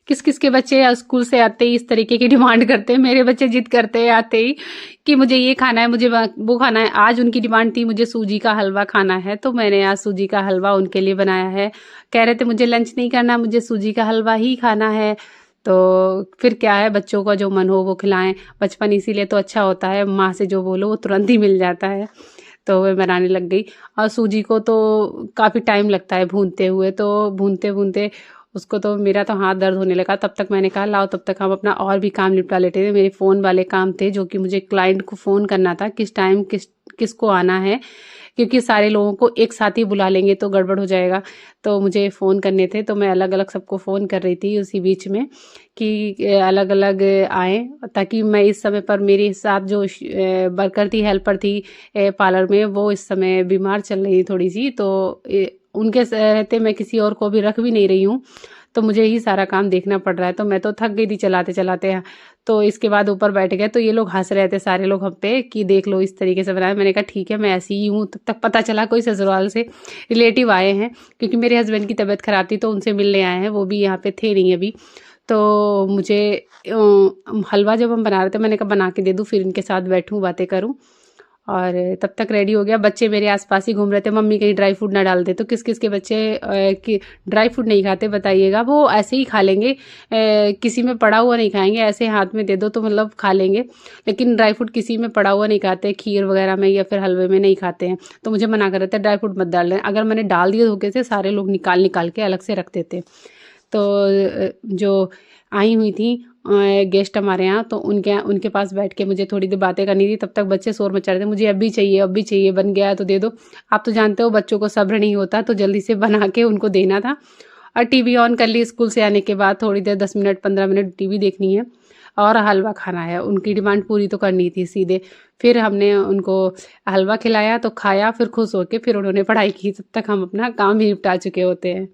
किस किस के बच्चे स्कूल से आते ही इस तरीके की डिमांड करते हैं। मेरे बच्चे जिद करते हैं आते ही कि मुझे ये खाना है, मुझे वो खाना है। आज उनकी डिमांड थी मुझे सूजी का हलवा खाना है, तो मैंने आज सूजी का हलवा उनके लिए बनाया है। कह रहे थे मुझे लंच नहीं करना, मुझे सूजी का हलवा ही खाना है। तो फिर क्या है, बच्चों का जो मन हो वो खिलाएं। बचपन इसीलिए तो अच्छा होता है, माँ से जो बोलो वो तुरंत ही मिल जाता है। तो मैं बनाने लग गई। और सूजी को तो काफ़ी टाइम लगता है भूनते हुए, तो भूनते भूनते उसको तो मेरा तो हाथ दर्द होने लगा। तब तक मैंने कहा लाओ तब तक हम अपना और भी काम निपटा लेते थे। मेरे फ़ोन वाले काम थे जो कि मुझे क्लाइंट को फ़ोन करना था, किस टाइम किसको आना है, क्योंकि सारे लोगों को एक साथ ही बुला लेंगे तो गड़बड़ हो जाएगा। तो मुझे फ़ोन करने थे, तो मैं अलग अलग सबको फ़ोन कर रही थी उसी बीच में कि अलग अलग आएँ, ताकि मैं इस समय पर मेरे साथ जो वर्कर थी, हेल्पर थी पार्लर में, वो इस समय बीमार चल रही थोड़ी सी। तो उनके रहते मैं किसी और को भी रख भी नहीं रही हूँ, तो मुझे ही सारा काम देखना पड़ रहा है। तो मैं तो थक गई थी चलाते चलाते। तो इसके बाद ऊपर बैठ गए, तो ये लोग हंस रहे थे सारे लोग हम पे कि देख लो इस तरीके से बनाया। मैंने कहा ठीक है मैं ऐसी ही हूँ। तब तक पता चला कोई ससुराल से रिलेटिव आए हैं, क्योंकि मेरे हस्बैंड की तबीयत खराब थी तो उनसे मिलने आए हैं, वो भी यहाँ पे थे नहीं अभी। तो मुझे हलवा जब हम बना रहे थे, मैंने कहा बना के दे दूँ, फिर इनके साथ बैठूँ बातें करूँ। और तब तक रेडी हो गया। बच्चे मेरे आसपास ही घूम रहे थे, मम्मी कहीं ड्राई फ्रूट ना डाल दे। तो किस किस के बच्चे कि ड्राई फ्रूट नहीं खाते बताइएगा, वो ऐसे ही खा लेंगे। किसी में पड़ा हुआ नहीं खाएंगे, ऐसे हाथ में दे दो तो मतलब खा लेंगे। लेकिन ड्राई फ्रूट किसी में पड़ा हुआ नहीं खाते, खीर वगैरह में या फिर हलवे में नहीं खाते हैं। तो मुझे मना कर रहे थे ड्राई फ्रूट मत डाल रहे। अगर मैंने डाल दिए धोखे से, सारे लोग निकाल निकाल के अलग से रख देते। तो जो आई हुई थी गेस्ट हमारे यहाँ, तो उनके उनके पास बैठ के मुझे थोड़ी देर बातें करनी थी। तब तक बच्चे शोर मचा रहे थे, मुझे अभी चाहिए अभी चाहिए, बन गया है तो दे दो। आप तो जानते हो बच्चों को सब्र नहीं होता, तो जल्दी से बना के उनको देना था। और टीवी ऑन कर ली स्कूल से आने के बाद, थोड़ी देर 10 मिनट 15 मिनट टीवी देखनी है और हलवा खाना है। उनकी डिमांड पूरी तो करनी थी सीधे। फिर हमने उनको हलवा खिलाया तो खाया, फिर खुश होके फिर उन्होंने पढ़ाई की। तब तक हम अपना काम भी निपटा चुके होते हैं।